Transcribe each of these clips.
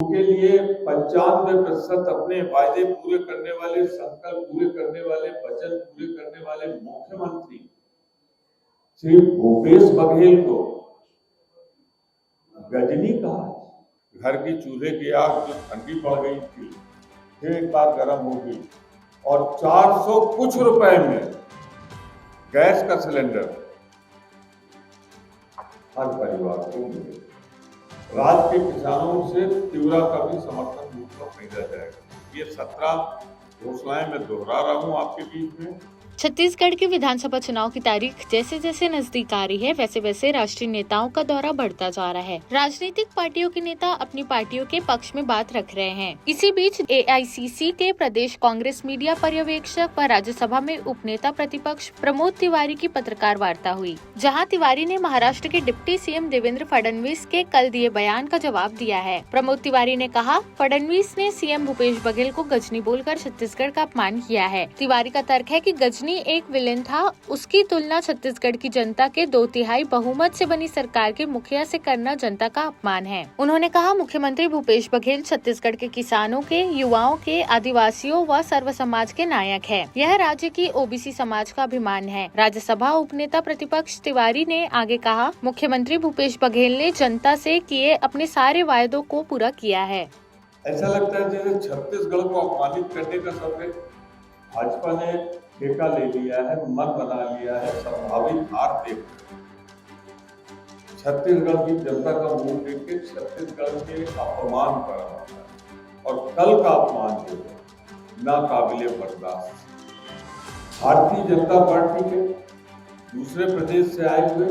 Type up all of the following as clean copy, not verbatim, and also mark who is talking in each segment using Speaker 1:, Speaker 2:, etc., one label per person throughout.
Speaker 1: के लिए 95% अपने वायदे पूरे करने वाले, संकल्प पूरे करने वाले, वचन पूरे करने वाले मुख्यमंत्री श्री भूपेश बघेल को गजनी कहा। घर की चूल्हे की आग जो ठंडी पड़ गई थी फिर एक बार गर्म हो गई और 400 कुछ रुपए में गैस का सिलेंडर हर परिवार को मिले। राज्य के किसानों से तीव्रा का भी समर्थन रूप में खरीदा जाएगा। ये 17 घोषणाएं मैं दोहरा रहा हूं आपके बीच में।
Speaker 2: छत्तीसगढ़ के विधानसभा चुनाव की तारीख जैसे जैसे नजदीक आ रही है वैसे वैसे राष्ट्रीय नेताओं का दौरा बढ़ता जा रहा है। राजनीतिक पार्टियों के नेता अपनी पार्टियों के पक्ष में बात रख रहे हैं। इसी बीच AICC के प्रदेश कांग्रेस मीडिया पर्यवेक्षक व राज्यसभा में उपनेता प्रतिपक्ष प्रमोद तिवारी की पत्रकार वार्ता हुई, जहां तिवारी ने महाराष्ट्र के डिप्टी CM देवेंद्र फडणवीस के कल दिए बयान का जवाब दिया है। प्रमोद तिवारी ने कहा, फडणवीस ने CM भूपेश बघेल को गजनी बोलकर छत्तीसगढ़ का अपमान किया है। तिवारी का तर्क है कि गजनी एक विलेन था, उसकी तुलना छत्तीसगढ़ की जनता के 2/3 बहुमत से बनी सरकार के मुखिया से करना जनता का अपमान है। उन्होंने कहा, मुख्यमंत्री भूपेश बघेल छत्तीसगढ़ के किसानों के, युवाओं के, आदिवासियों व सर्व समाज के नायक है। यह राज्य की OBC समाज का अभिमान है। राज्यसभा उपनेता प्रतिपक्ष तिवारी ने आगे कहा, मुख्यमंत्री भूपेश बघेल ने जनता से किए अपने सारे वायदों को पूरा किया है।
Speaker 1: ऐसा लगता है जैसे छत्तीसगढ़ को अपमानित करने का सबसे भाजपा ने ठेका ले लिया है, मन बना लिया है, संभावित हार देख छत्तीसगढ़ की जनता का मुंह देख के छत्तीसगढ़ के अपमान कर रहा है और कल का अपमान जो है नाकाबिले बर्दाश्त। भारतीय जनता पार्टी के दूसरे प्रदेश से आए हुए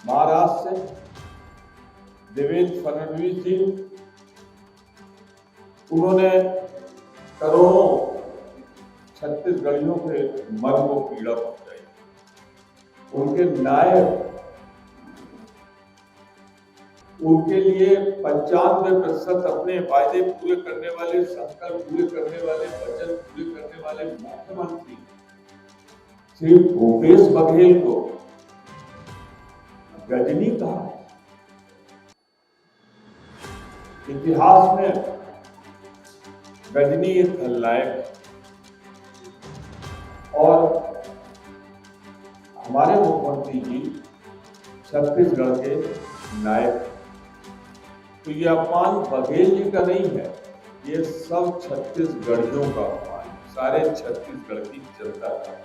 Speaker 1: महाराष्ट्र से देवेंद्र फडणवीस जी, उन्होंने करोड़ों छत्तीसगढ़ियों के मन को पीड़ा पहुंचाई। उनके नायक उनके लिए 95% अपने वायदे पूरे करने वाले, संकल्प पूरे करने वाले, वचन पूरे करने वाले मुख्यमंत्री श्री भूपेश बघेल को गजनी कहा। इतिहास में गजनी एक खलनायक और हमारे मुख्यमंत्री जी छत्तीसगढ़ के नायक। तो ये अपमान बघेल जी का नहीं है, ये सब छत्तीसगढ़ियों का अपमान, सारे छत्तीसगढ़ की जनता का अपमान,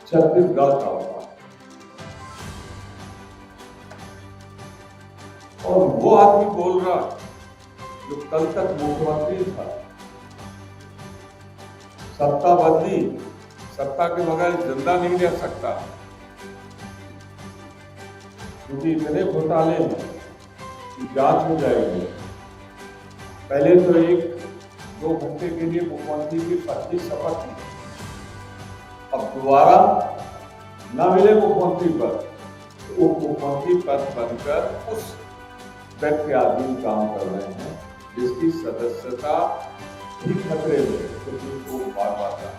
Speaker 1: छत्तीसगढ़ का अपमान। और वो आदमी बोल रहा जो कल तक मुख्यमंत्री था, सत्ता बदली, सत्ता के बगैर जिंदा नहीं रह सकता, क्योंकि इतने घोटाले हैं कि जांच हो जाएगी। पहले तो 1-2 घंटे के लिए मुख्यमंत्री की पत्नी शपथ ली, अब दोबारा न मिले मुख्यमंत्री पद, तो उप मुख्यमंत्री पद बनकर उस व्यक्ति आदमी काम कर रहे हैं जिसकी सदस्यता भी खतरे में, तो बार-बार था।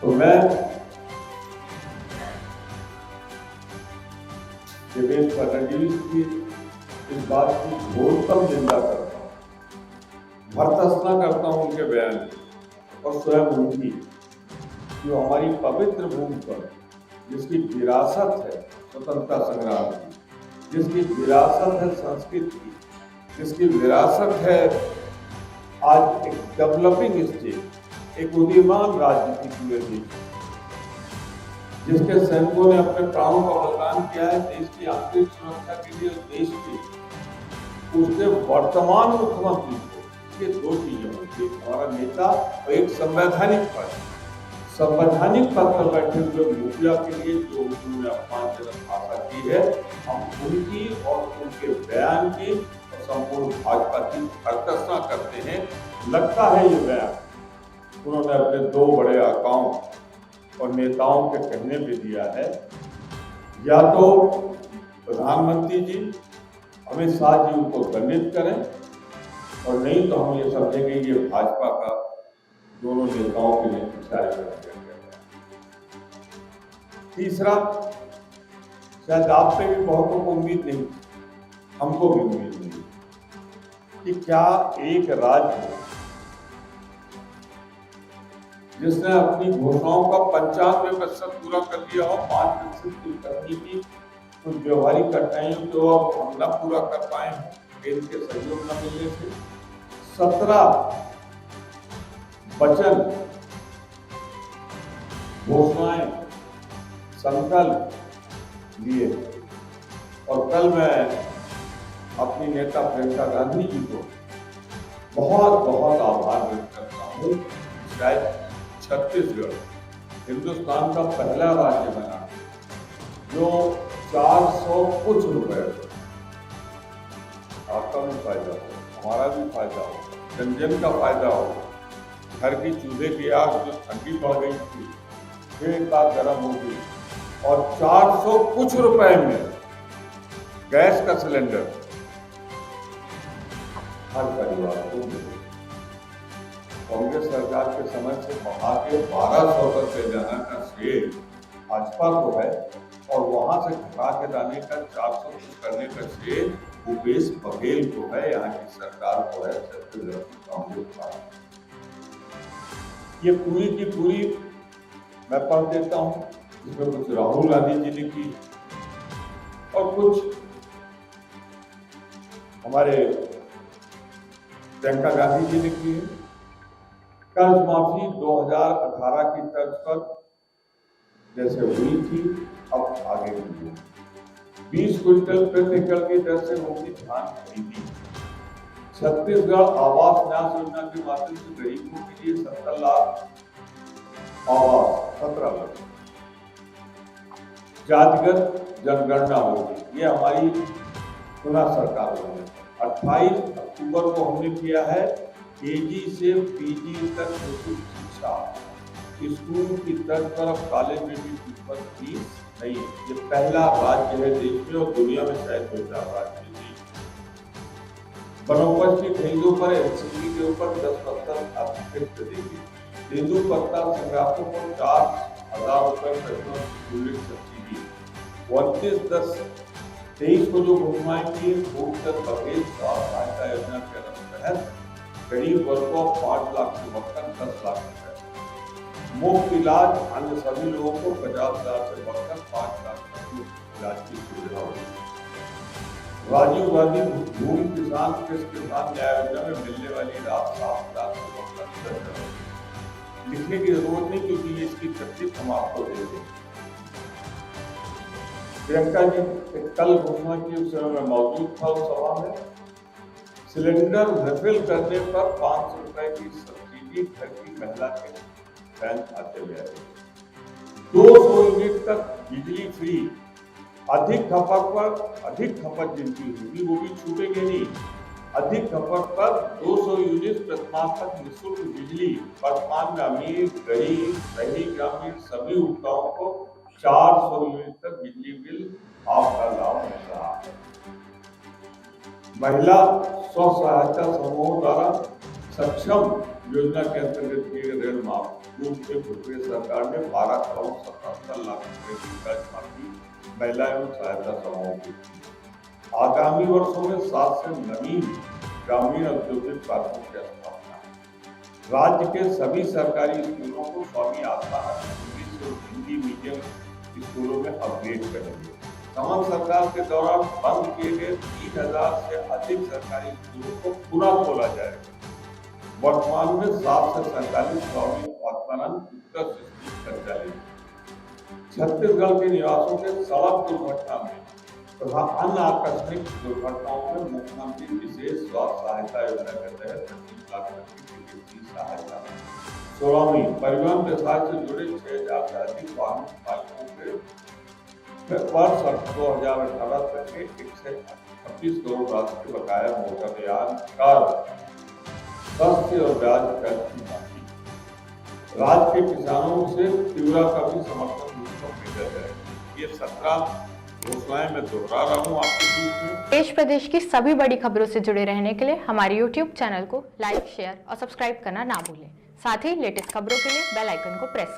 Speaker 1: तो मैं देवेंद्र फडणवीस की इस बात की घोरतम निंदा करता हूँ, भर्त्सना करता हूँ उनके बयान और स्वयं उनकी, जो हमारी पवित्र भूमि पर जिसकी विरासत है स्वतंत्रता संग्राम की, जिसकी विरासत है संस्कृति की, जिसकी विरासत है आज एक डेवलपिंग स्टेट, एक उदीयमान राजनीति हुए थी, जिसके सैनिकों ने अपने प्राणों का बलिदान किया है देश की आंतरिक सुरक्षा के लिए, देश के उसके वर्तमान मुख्यमंत्री को ये 2 चीजें होती है, हमारा नेता और एक संवैधानिक पद। संवैधानिक पद पर बैठे हुए मुखिया के लिए जो उन्होंने अपमानजनक भाषा की है, हम उनकी और उनके बयान की और संपूर्ण भाजपा की भर्त्सना करते हैं। लगता है ये बयान उन्होंने अपने 2 बड़े अकाउंट और नेताओं के कहने पे दिया है, या तो प्रधानमंत्री जी अमित शाह जी उनको दंडित करें और नहीं तो हम ये समझेंगे ये भाजपा का दोनों नेताओं के लिए इशारे कर दिया गया। तीसरा, शायद आप पे भी बहुतों को उम्मीद नहीं, हमको भी उम्मीद नहीं, कि क्या एक राज्य जिसने अपनी घोषणाओं का 95% पूरा कर लिया हो, 5% की तकनीकी कुछ व्यवहारिक कठिनाइयों को अब हम न पूरा कर पाए हैं, केंद्र के सहयोग न मिलने से, 17 वचन, घोषणाएं, संकल्प लिए। और कल मैं अपनी नेता प्रियंका गांधी जी को बहुत बहुत आभार व्यक्त करता हूँ। शायद छत्तीसगढ़ हिंदुस्तान का पहला राज्य बना जो 400 कुछ रुपए, आपका भी फायदा हो, हमारा भी फायदा हो, जन जन का फायदा हो। घर की चूल्हे की आग जो ठंडी पड़ गई थी फिर एक बार गर्म हो गई, और 400 कुछ रुपए में गैस का सिलेंडर हर परिवार को मिले। कांग्रेस सरकार के समय से बढ़ा के 1200 तक ले जाने का श्रेय भाजपा को है, और वहां से घटा के लाने का 400 कुछ करने का श्रेय भूपेश बघेल को है, यहाँ की सरकार को है, छत्तीसगढ़ की कांग्रेस पार्टी। ये पूरी की पूरी मैं पढ़ देता हूँ, इसमें कुछ राहुल गांधी जी ने की और कुछ हमारे प्रियंका गांधी जी ने की। कर्ज माफी 2018 की तर्ज पर जैसे हुई थी, अब आगे की 20 क्विंटल प्रति एकड़ की दर से होगी धान खरीदी। छत्तीसगढ़ आवास न्यास योजना के माध्यम से गरीबों के लिए 17 लाख आवास, 17 लाख। जातिगत जनगणना होगी, ये हमारी पुनः सरकार ने 28 अक्टूबर को हमने किया है। केजी से पीजी तक निःशुल्क शिक्षा, स्कूल की तर्ज पर अब कॉलेज में भी फीस नहीं। ये पहला राज्य है देश में और दुनिया में शायद दूसरा राज्य नहीं। वनोपज की खरीदों पर एलसीडी के ऊपर 10% अतिरिक्त देगी। तेंदू पत्ता संग्राहकों को 4,000 रुपए प्रतिमाह सब्सिडी। 29/10/23 को जो घोषणाएं की, भूखतर बघेल सहायता योजना के तहत गरीब वर्ग को 5 लाख से बढ़कर 10 लाख रुपए, मुफ्त इलाज अन्य सभी लोगों को 50,000 से बढ़कर 5 लाख तक इलाज की सुविधा होगी। राजीव गांधी भूमि किसान न्याय योजना में मिलने वाली राहत 7,000 से बढ़कर 10,000। लिखने की जरूरत नहीं, क्योंकि इसकी तकलीफ हम आपको दे देंगे। प्रियंका जी कल घोषणा की, उस समय मैं मौजूद था उस सभा में। सिलेंडर रिफिल करने पर 500 रुपए की सब्सिडी घर की महिला के बैंक खाते में आएगी। 200 यूनिट तक बिजली फ्री। अधिक खपत जिनकी होगी वो भी छूटेंगे नहीं। अधिक खपत पर 200 यूनिट प्रतिमाह तक निःशुल्क बिजली। वर्तमान में अमीर, गरीब, शहरी, ग्रामीण सभी उपभोक्ताओं को 400 यूनिट तक बिजली बिल आपका लाभ मिल रहा है। महिला स्व सहायता समूहों द्वारा सक्षम योजना के अंतर्गत किए गए ऋण माफ के भूपेश सरकार ने 12 करोड़ 77 लाख रुपए की कर्ज माफी महिला एवं सहायता समूहों की। आगामी वर्षों में 7 से नवीन ग्रामीण औद्योगिक पार्कों की स्थापना। राज्य के सभी सरकारी स्कूलों को स्वामी आत्मानंद इंग्लिश और हिंदी मीडियम स्कूलों में अपग्रेड करेंगे। समन सरकार के दौरान बंद किए गए 3000 से अधिक सरकारी स्कूलों को पुनः खोला जाएगा। वर्तमान में 7 से 47 स्वामी आत्मानंद उत्तर शिक्षित संचालित। छत्तीसगढ़ के निवासियों के सड़क दुर्घटना में तथा अन्य आकस्मिक दुर्घटनाओं में मुख्यमंत्री विशेष स्वास्थ्य सहायता योजना के तहत 25 लाख की सहायता। 16वीं परिवहन व्यवसाय से जुड़े 6,000 से अधिक वाहन मालिकों के वर्ष 2018 तक के 136 करोड़ राशि के बकाया मोटरयान कर, सस्ते और ब्याज कर की माफी। राज्य के किसानों से तीव्र का भी समर्थन मिल है। ये 17 घोषणाएं मैं दोहरा रहा हूँ आपके बीच में।
Speaker 2: देश प्रदेश की सभी बड़ी खबरों से जुड़े रहने के लिए हमारे YouTube चैनल को लाइक, शेयर और सब्सक्राइब करना ना भूलें। साथ ही लेटेस्ट खबरों के लिए बेल आइकन को प्रेस